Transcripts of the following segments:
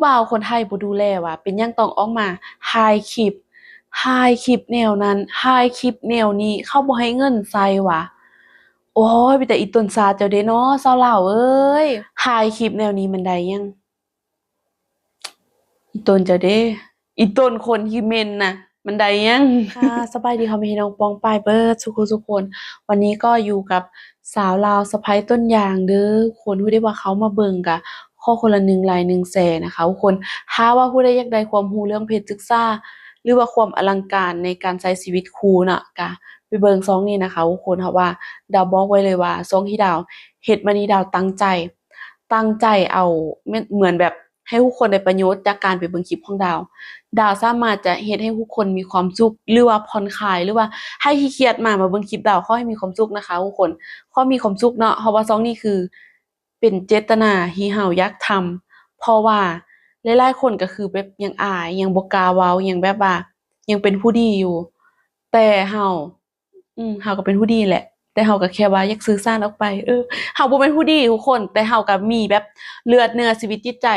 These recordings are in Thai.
ว่าวคนไทยบ่ดูแลว่าเป็นหยังต้องออกมาถ่ายคลิปแนวนั้นถ่ายคลิปแนวนี้เขาบ่ให้เงินใส่วะโอ๊ยมีแต่อีต้นสาเจ้าเด้เนาะสาวลาวเอ้ยถ่ายคลิปแนวนี้มันได้ยังอีต้นเจ้าเด้อีต้นคนที่เหม็นน่ะมันได้ยังสบายดีค่ะพี่น้องปองปายเบิดสุขุทุกคนวันนี้ก็อยู่กับสาวลาวสะใภ้ต้นยางเด้อคนผู้ได้ว่าเขามาเบิ่งกะขอคนละ1ไลค์1แชร์นะคะทุกคนถ้าว่าผู้ใดอยากได้ความรู้เรื่องเพศศึกษาหรือว่าความอลังการในการใช้ชีวิตคู่น่ะก็ไปเบิ่งซองนี้นะคะทุกคนเพราะว่าดาวบอกไว้เลยว่าซองที่ดาวเฮ็ดมานี่ดาวตั้งใจเอาเหมือนแบบให้ทุกคนได้ประโยชน์จากการไปเบิ่งคลิปของดาว ดาวสามารถจะเฮ็ดให้ทุกคนมีความสุขหรือว่าผ่อนคลายหรือว่าให้ที่เครียดมาเบิ่งคลิปดาวขอให้มีความสุขนะคะทุกคนขอมีความสุขเนาะเพราะว่าซองนี้คือเป็นเจตนาที่เราอยากทำเพราะว่าหลายๆคนก็คือแบบยังอายยังบ่กล้าเว้ายังแบบว่ายังเป็นผู้ดีอยู่แต่เราเราก็เป็นผู้ดีแหละแต่เราก็แค่ว่าอยากสื่อสารออกไปเราบ่เป็นผู้ดีทุกคนแต่เราก็มีแบบเลือดเนื้อชีวิตจิตใจ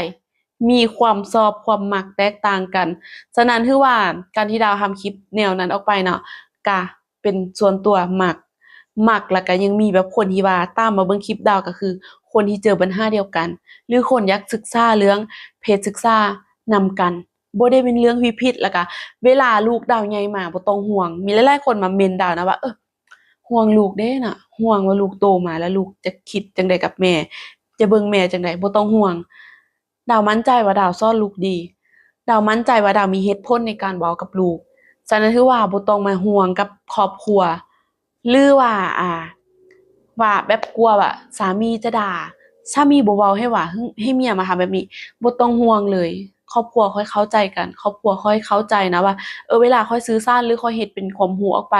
มีความชอบความมักแตกต่างกัน ฉะนั้นถือว่าการที่ดาวทำคลิปแนวนั้นออกไปเนาะก็เป็นส่วนตัวมักแล้วก็ยังมีแบบคนที่ว่าตามมาเบิ่งคลิปดาวก็คือคนที่เจอปัญหาเดียวกันหรือคนอยากศึกษาเรื่องเพศศึกษานำกันบ่ได้เป็นเรื่องผิดแล้วก็เวลาลูกดาวใหญ่มาบ่ต้องห่วงมีหลายๆคนมาเม้นดาวนะว่าห่วงลูกเด้น่ะห่วงว่าลูกโตมาแล้วลูกจะคิดจั่งใดกับแม่จะเบิ่งแม่จั่งใดบ่ต้องห่วง ดาวมั่นใจว่าดาวสอนลูกดี ดาวมั่นใจว่าดาวมีเหตุผลในการเว้ากับลูกฉะนั้นคือว่าบ่ต้องมาห่วงกับครอบครัวหรือว่าว่าแบบกลัวว่าสามีจะด่าสามีบ่เว้าให้ว่าให้เมียมาทำแบบนี้บ่ต้องห่วงเลยครอบครัวค่อยเข้าใจกันครอบครัวค่อยเข้าใจนะว่าเวลาค่อยสื่อสารหรือค่อยเฮ็ดเป็นความรู้ออกไป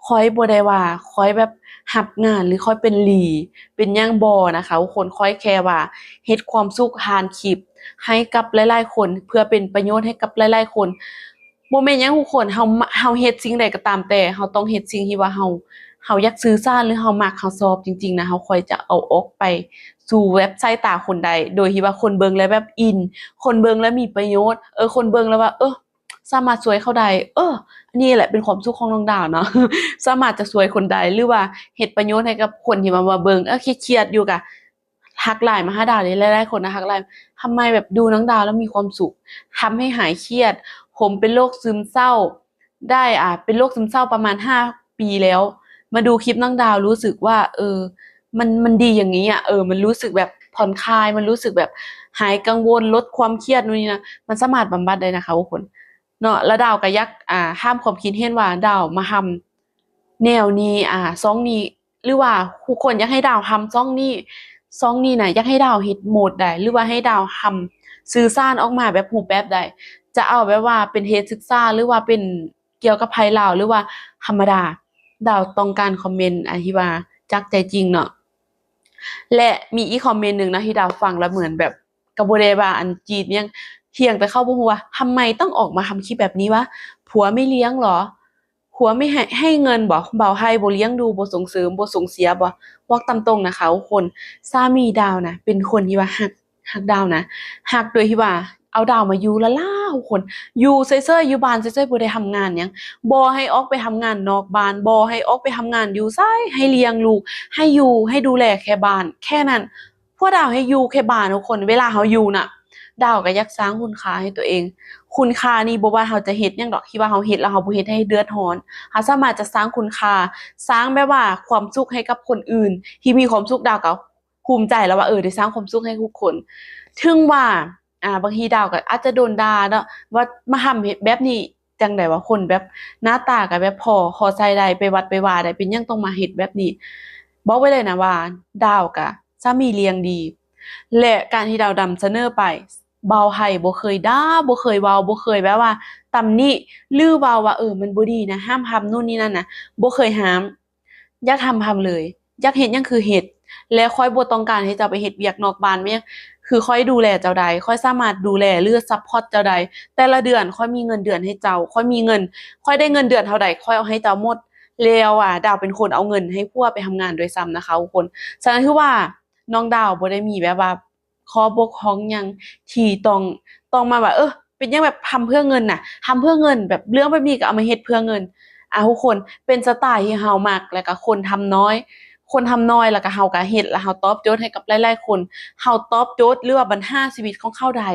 ค่อยบ่ได้ว่าค่อยแบบรับงานหรือค่อยเป็นหรี่เป็นหยังบ่นะคะทุกคนค่อยแค่ว่าเฮ็ดความสุขผ่านคลิป ให้กับหลายๆคนเพื่อเป็นประโยชน์ให้กับหลายๆคนบ่แม่นหยังทุกคนเฮาเฮ็ดสิ่งใดก็ตามแต่เฮาต้องเฮ็ดสิ่งที่ว่าเฮาอยากสื่อสารหรือเฮามักเฮาชอบจริงๆนะเฮาค่อยจะเอาออกไปสู่เว็บไซต์ตาคนใดโดยที่ว่าคนเบิ่งแล้วแบบอินคนเบิ่งแล้วมีประโยชน์คนเบิ่งแล้วว่าสามารถช่วยเขาได้อันนี้แหละเป็นความสุขของน้องดาวเนาะสามารถจะช่วยคนใดหรือว่าเฮ็ดประโยชน์ให้กับคนที่มาเบิ่งเครียดๆอยู่ก็ทัก LINE มาหาดาวหลายๆคนนะทัก LINE ทำไมแบบดูน้องดาวแล้วมีความสุขทำให้หายเครียดผมเป็นโรคซึมเศร้าได้เป็นโรคซึมเศร้าประมาณ5 ปีแล้วมาดูคลิปน้องดาวรู้สึกว่ามันดีอย่างนี้มันรู้สึกแบบผ่อนคลายมันรู้สึกแบบหายกังวลลดความเครียดนู่นนี่นะมันสามารถบำบัดได้นะคะทุกคนเนาะแล้วดาวก็อยากห้ามความคิดเห็นว่าดาวมาทำแนวนี้ซ่องนี้หรือว่าทุกคนอยากให้ดาวทำซ่องนี้น่ะอยากให้ดาวเฮ็ดโหมดใดหรือว่าให้ดาวทำสื่อสารออกมาแบบรูปแบบใดจะเอาแบบว่าเป็นเทศศึกษาหรือว่าเป็นเกี่ยวกับภัยลาวหรือว่าธรรมดาดาวต้องการคอมเมนต์อันที่ว่าจากใจจริงเนาะและมีอีกคอมเมนต์หนึ่งนะที่ดาวฟังแล้วเหมือนแบบก็บ่ได้ว่าอันจีนยังเถียงแต่เข้าบ่ฮู้ว่าทำไมต้องออกมาทำคลิปแบบนี้วะผัวไม่เลี้ยงเหรอผัวไม่ให้เงินบ่บ่าวไทยบ่เลี้ยงดูบ่ส่งเสริมบ่ส่งเสียบ่บอกตามตรงนะคะทุกคนสามีดาวน่ะเป็นคนที่ว่าฮักดาวนะฮักโดยที่ว่าเอาดาวมาอยู่ละล่าทุกคนอยู่เซ่ยๆอยู่บ้านเซ่ยๆบ่ได้ทำงานหยังบ่ให้ออกไปทำงานนอกบ้านบ่ให้ออกไปทำงานอยู่ไสให้เลี้ยงลูกให้อยู่ให้ดูแลแค่บ้านแค่นั้นพวกดาวให้อยู่แค่บ้านทุกคนเวลาเราอยู่น่ะดาวก็อยากสร้างคุณค่าให้ตัวเองคุณค่านี่บ่ว่าเราจะเฮ็ดหยังดอกที่ว่าเราเฮ็ดแล้วเราบ่เฮ็ดให้เดือดร้อนเราสามารถจะสร้างคุณค่าสร้างแบบว่าความสุขให้กับคนอื่นที่มีความสุขดาวก็ภูมิใจแล้วว่าได้สร้างความสุขให้ทุกคนถึงว่าบางทีดาวก็อาจจะโดนด่าเนาะว่ามาทำเฮ็ดแบบนี้จังได๋วะคนแบบหน้าตาก็แบบพอใส่ได้ไปวัดไปว่าได้เป็นหยังต้องมาเฮ็ดแบบนี้บอกไว้เลยนะว่าดาวก็สามีเลี้ยงดีและการที่ดาวนำเสนอไปบ่าวไห้บ่เคยด่าบ่เคยเว้าบ่เคยแบบว่าตำหนิหรือเว้าว่ามันบ่ดีนะห้ามทำนู่นนี่นั่นน่ะบ่เคยห้ามอยากทำเลยอยากเฮ็ดหยังคือเฮ็ดและข้อยบ่ต้องการให้เจ้าไปเฮ็ดเวียกนอกบ้านมาหยังคือข้อยดูแลเจ้าได้ข้อยสามารถดูแลหรือซัปพอร์ตเจ้าได้แต่ละเดือนข้อยมีเงินเดือนให้เจ้าข้อยมีเงินข้อยได้เงินเดือนเท่าใดข้อยเอาให้เจ้าหมดแล้วดาวเป็นคนเอาเงินให้ผัวไปทำงานด้วยซ้ำนะคะทุกคนฉะนั้นคือว่าน้องดาวบ่ได้มีแบบว่า ข้อบกพร่องหยังที่ต้องมาว่าเป็นหยังแบบทำเพื่อเงินน่ะทำเพื่อเงินแบบเรื่องแบบนี้ก็เอามาเฮ็ดเพื่อเงินทุกคนเป็นสไตล์ที่เฮามักแล้วก็คนทำน้อยแล้วก็เฮาก็เฮ็ดแล้วเฮาตอบโจทย์ให้กับหลายๆคนเฮาตอบโจทย์หรือว่าบรรหาชีวิตของเขาได้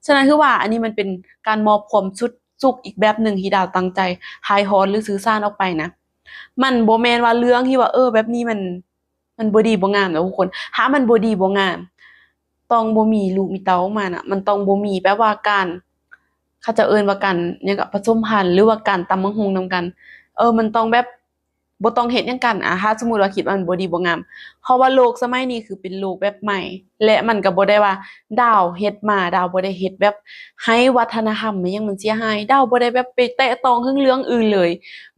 ฉะนั้นคือว่าอันนี้มันเป็นการมอบความสุขอีกแบบหนึ่งที่ดาวตั้งใจถ่ายทอดหรือสื่อสารออกไปนะมันบ่แม่นว่าเรื่องที่ว่าแบบนี้มันบ่ดีบ่งามนะทุกคนถ้ามันบ่ดีบ่งามต้องบ่มีลูกมีเต้าออกมาน่ะมันต้องบ่มีแบบว่าการเขาจะเอิ้นว่าการหยังก็ผสมพันธุ์หรือว่าการตำบักหุ่งนำกันมันต้องแบบบ่ต้องเฮ็ดหยังกันถ้าสมมุติว่าคิดว่ามันบ่ดีบ่งามเพราะว่าโลกสมัยนี้คือเป็นโลกแบบใหม่และมันก็บ่ได้ว่าดาวเฮ็ดมาดาวบ่ได้เฮ็ดแบบให้วัฒนธรรมอิหยังมันเสียหายดาวบ่ได้แบบไปแตะต้องถึงเรื่องอื่นเลย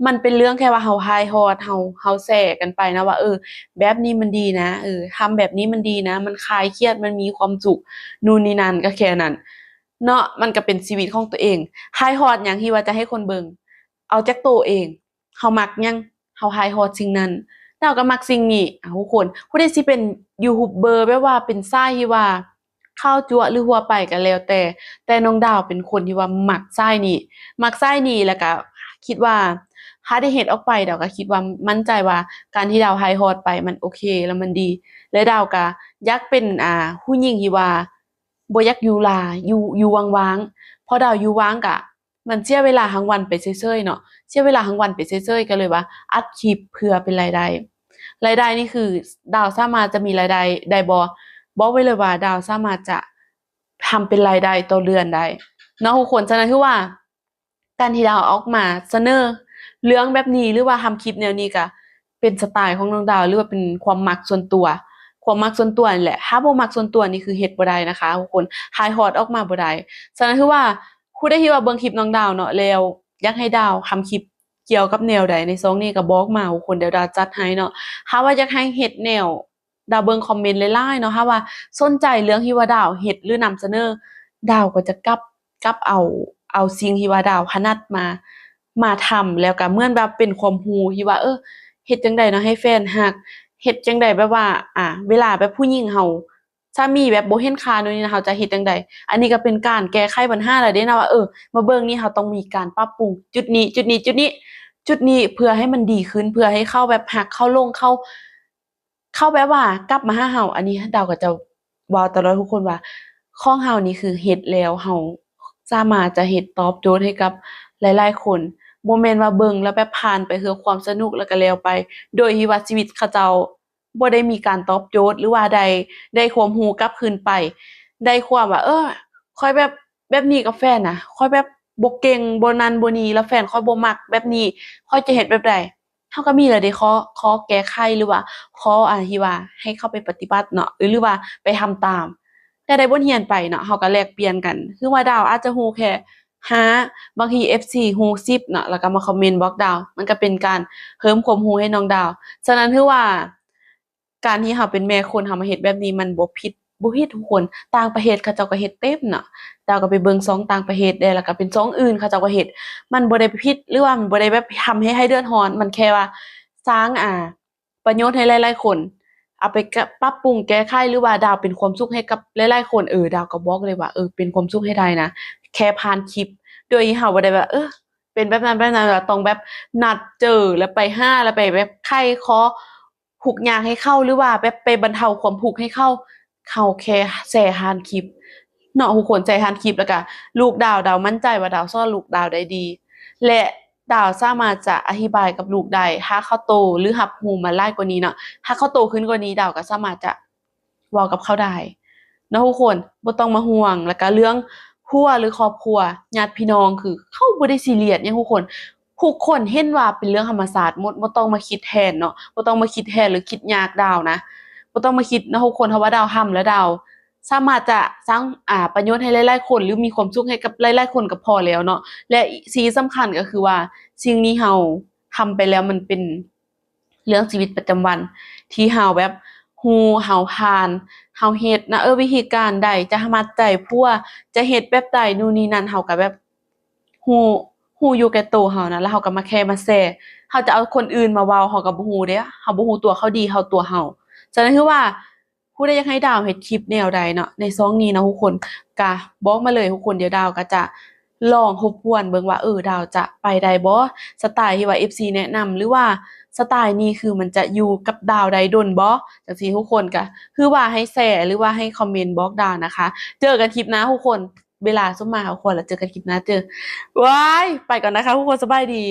มันเป็นเรื่องแค่ว่าเฮาถ่ายทอดเฮาแชร์กันไปนะว่าแบบนี้มันดีนะทำแบบนี้มันดีนะมันคลายเครียดมันมีความสุขนู่นนี่นั่นก็แค่นั้นเนาะมันก็เป็นชีวิตของตัวเองถ่ายทอดหยังที่ว่าจะให้คนเบิ่งเอาจากตัวเองเฮามักหยังเฮาถ่ายทอดสิ่งนั้นเราก็มักสิ่งนี้ทุกคนผู้ใดสิเป็นยูทูบเบอร์แบบว่าเป็นสายที่ว่าข้าวจั๊วหรือหัวไปก็แล้วแต่น้องดาวเป็นคนที่ว่ามักสายนี้แล้วก็คิดว่าถ้าได้เฮ็ดออกไปดาวก็คิดว่ามั่นใจว่าการที่ดาวถ่ายทอดไปมันโอเคแล้วมันดีและดาวก็อยากเป็นผู้หญิงที่ว่าบ่อยากอยู่หลายอยู่ว่างๆเพราะดาวอยู่ว่างก็มันเสียเวลาทั้งวันไปเฉยๆเนาะเสียเวลาทั้งวันไปเฉยๆก็เลยว่าอัดคลิปเพื่อเป็นรายได้นี่คือดาวสามารถจะมีรายได้ได้บ่บอกไว้เลยว่าดาวสามารถจะทำเป็นรายได้ต่อเดือนได้เนาะทุกคนฉะนั้นคือว่าการที่ดาวออกมาเสนอเรื่องแบบนี้หรือว่าทำคลิปแนวนี้ก็เป็นสไตล์ของน้องดาวหรือว่าเป็นความมักส่วนตัวนี่แหละถ้าบ่มักส่วนตัวนี่คือเฮ็ดบ่ได้นะคะทุกคนถ่ายทอดออกมาบ่ได้ฉะนั้นคือว่าผู้ใดที่ว่าเบิ่งคลิปน้องดาวเนาะแล้วอยากให้ดาวทำคลิปเกี่ยวกับแนวใดในช่องนี้ก็บอกมาทุกคนเดี๋ยวดาวจัดให้เนาะถ้าว่าอยากให้เฮ็ดแนวดาวเบิ่งคอมเมนต์หลายๆเนาะถ้าว่าสนใจเรื่องที่ว่าดาวเฮ็ดหรือนำเสนอดาวก็จะกลับเอาสิ่งที่ว่าดาวถนัดมาทำแล้วก็เหมือนแบบเป็นความรู้ที่ว่าเฮ็ดจั่งใดเนาะให้แฟนรักเฮ็ดจั่งใดแบบว่าเวลาแบบผู้หญิงเฮาสามีแบบบ่เห็นค่าโน่นนี่นะเฮาจะเฮ็ดจั่งใดอันนี้ก็เป็นการแก้ไขปัญหาแล้วเด้นะว่ามาเบิ่งนี่เฮาต้องมีการปรับปรุงจุดนี้เพื่อให้มันดีขึ้นเพื่อให้เขาแบบรักเขาลงเขาแบบว่ากลับมาหาเฮาอันนี้ดาวก็จะเว้าตลอดทุกคนว่าของเฮานี่คือเฮ็ดแล้วเฮาสามารถจะเฮ็ดตอบโจทย์ให้กับหลายๆคนบ่แม่นว่าเบิ่งแล้วแบบผ่านไปเพื่อความสนุกแล้วก็แล้วไปโดยที่ว่าชีวิตเขาเจ้าบ่ได้มีการตอบโจทย์หรือว่าได้ความรู้กลับคืนไปได้ความว่าข้อยแบบนี้กับแฟนน่ะข้อยแบบบ่เก่งบ่นั่นบ่นี่แล้วแฟนข้อยบ่มักแบบนี้ข้อยจะเฮ็ดแบบใดเฮาก็มีแล้วเด้ขอแก้ไขหรือว่าขอที่ว่าให้เขาไปปฏิบัติเนาะหรือว่าไปทำตามแต่ได้บทเรียนไปเนาะเฮาก็แลกเปลี่ยนกันคือว่าดาวอาจจะรู้แค่5บางที FC รู้10เนาะแล้วก็มาคอมเมนต์บอกดาวมันก็เป็นการเพิ่มความรู้ให้น้องดาวฉะนั้นถือว่าการที่เราเป็นแม่คนเรามาเฮ็ดแบบนี้มันบ่ผิดทุกคนต่างประเทศเขาเจ้าก็เฮ็ดเต็มเนาะดาวก็ไปเบิ่งช่องต่างประเทศได้แล้วก็เป็นช่องอื่นเขาเจ้าก็เฮ็ดมันบ่ได้ผิดหรือว่ามันบ่ได้แบบทำให้เดือดร้อนมันแค่ว่าสร้างประโยชน์ให้หลายๆคนเอาไปปรับปรุงแก้ไขหรือว่าดาวเป็นความสุขให้กับหลายๆคนดาวก็บอกเลยว่าเป็นความสุขให้ได้นะแค่ผ่านคลิปโดยที่เราบ่ได้ว่าเป็นแบบนั้นเราต้องแบบนัดเจอแล้วไปหาแล้วไปแบบไขข้อทุกข์ยากให้เขาหรือว่าแบบไปบรรเทาความทุกข์ให้เขาแค่แชร์ผ่านคลิปเนาะทุกคนแชร์ผ่านคลิปแล้วก็ลูกดาวมั่นใจว่าดาวสอนลูกดาวได้ดี และดาวสามารถจะอธิบายกับลูกได้ถ้าเขาโตหรือรับรู้มาหลายกว่านี้เนาะถ้าเขาโตขึ้นกว่านี้ดาวก็สามารถจะเว้ากับเขาได้เนาะทุกคนบ่ต้องมาห่วงแล้วก็เรื่องครัวหรือครอบครัวญาติพี่น้องคือเขาบ่ได้ซีเรียสหยังทุกคนเห็นว่าเป็นเรื่องธรรมศาสตร์หมดบ่ต้องมาคิดแทนเนาะบ่ต้องมาคิดแทนหรือคิดยากดาวนะบ่ต้องมาคิดนะทุกคนเพราะว่าดาวทำแล้วดาวสามารถจะสร้างประโยชน์ให้หลายๆคนหรือมีความสุขให้กับหลายๆคนก็พอแล้วเนาะและสิ่งสำคัญก็คือว่าสิ่งนี้เราทำไปแล้วมันเป็นเรื่องชีวิตประจำวันที่เราแบบรู้เราผ่านเราเฮ็ดนะวิธีการใดจะมัดใจผัวจะเฮ็ดแบบใดนู่นนี่นั่นเราก็แบบรู้อยู่แก่ตัวเรานะแล้วเราก็มาแค่มาแชร์เราจะเอาคนอื่นมาเว้าเราก็บ่รู้เด้เราบ่รู้ตัวเขาดีเท่าตัวเราฉะนั้นคือว่า ผู้ใดอยากให้ดาวเฮ็ดคลิปแนวใดเนาะในช่องนี้เนาะทุกคนก็บอกมาเลยทุกคนเดี๋ยวดาวก็จะลองทบทวนเบิ่งว่าดาวจะไปได้บ่สไตล์ที่ว่า FC แนะนำหรือว่าสไตล์นี้คือมันจะอยู่กับดาวได้ดนบ่จังซี่ทุกคนก็คือว่าให้แชร์หรือว่าให้คอมเมนต์บอกดาวนะคะเจอกันคลิปหน้าทุกคนเวลาซุมมาทุกคนแล้วเจอกันคลิปหน้าเจอว้ายไปก่อนนะคะทุกคนสบายดี